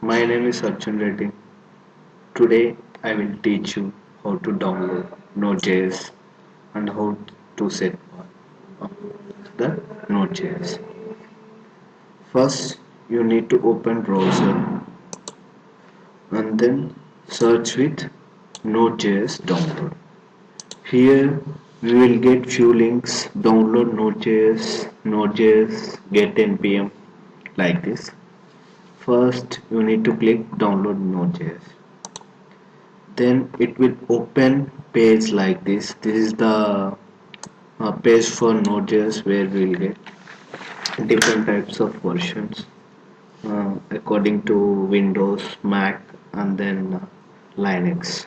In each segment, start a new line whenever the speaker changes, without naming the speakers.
My name is Arjun Reddy. Today I will teach you how to download Node.js and how to set up the Node.js. First, you need to open browser and then search with Node.js download. Here we will get few links: download Node.js, get npm, like this. First, you need to click download Node.js. Then it will open page like this is the page for Node.js, where we'll get different types of versions according to Windows, Mac, and then Linux.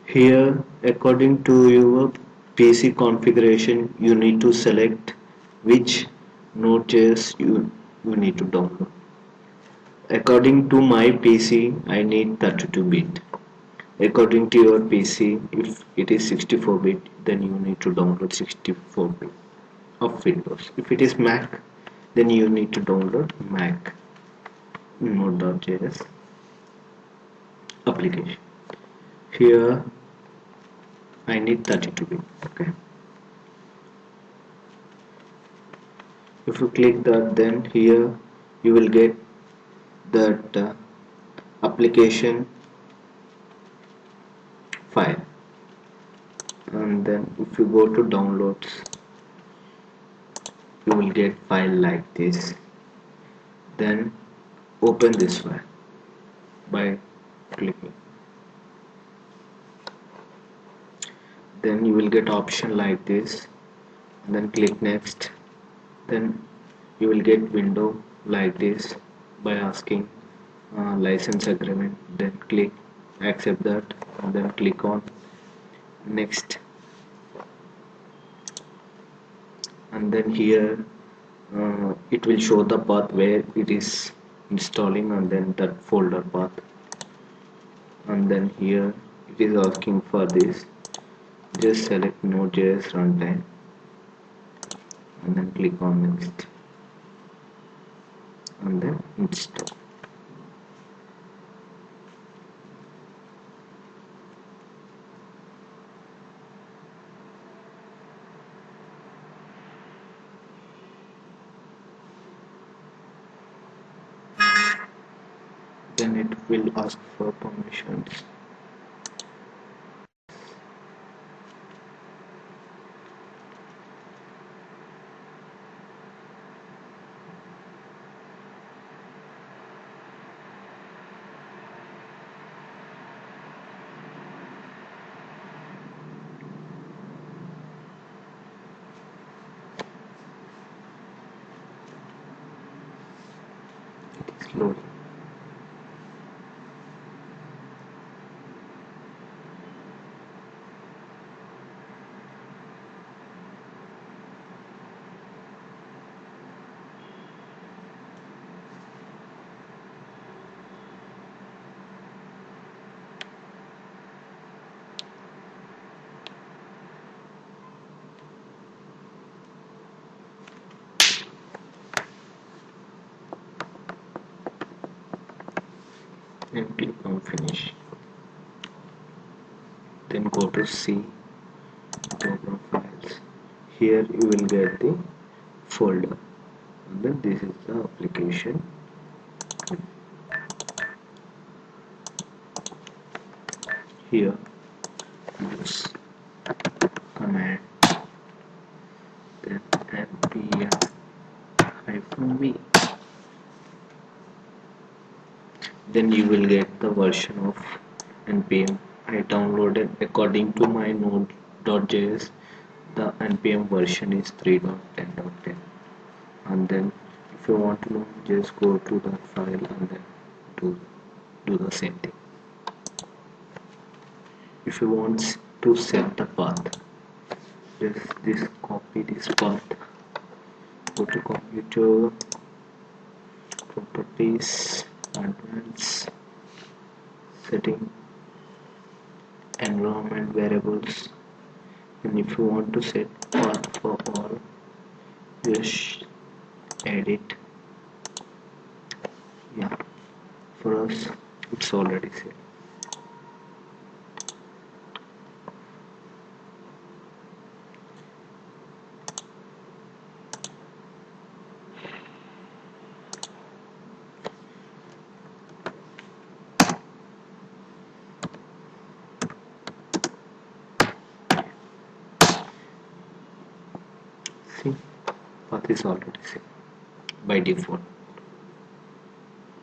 Here, according to your PC configuration, you need to select which Node.js you need to download. According to my PC, I need 32-bit. According to your PC, if it is 64-bit, then you need to download 64-bit of Windows. If it is Mac, then you need to download Mac Node.js application. Here I need 32-bit. Okay. If you click that, then here you will get that application file, and then if you go to downloads, you will get file like this. Then open this file by clicking. Then you will get option like this, and then click next. Then you will get window like this by asking license agreement. Then click accept that, and then click on next. And then here it will show the path where it is installing, and then that folder path. And then here it is asking for this. Just select Node.js runtime and then click on next, and then install. Then it will ask for permissions. It is loading. And click on finish. Then go to C, program files. Here you will get the folder, and then this is the application. Here use command, then npm-v. Then you will get the version of npm. I downloaded according to my Node.js. The npm version is 3.10.10. And then if you want to know, just go to the file and then do the same thing. If you want to set the path, just copy this path, go to computer, properties, advanced, setting, environment variables, and if you want to set path for all, just edit, yeah, for us. It's already saved. See, path is already saved by default.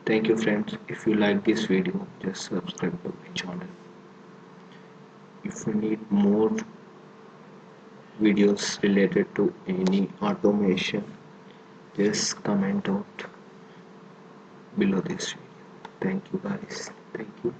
Thank you friends. If you like this video, just subscribe to my channel. If you need more videos related to any automation, just comment out below this video. Thank you guys. Thank you.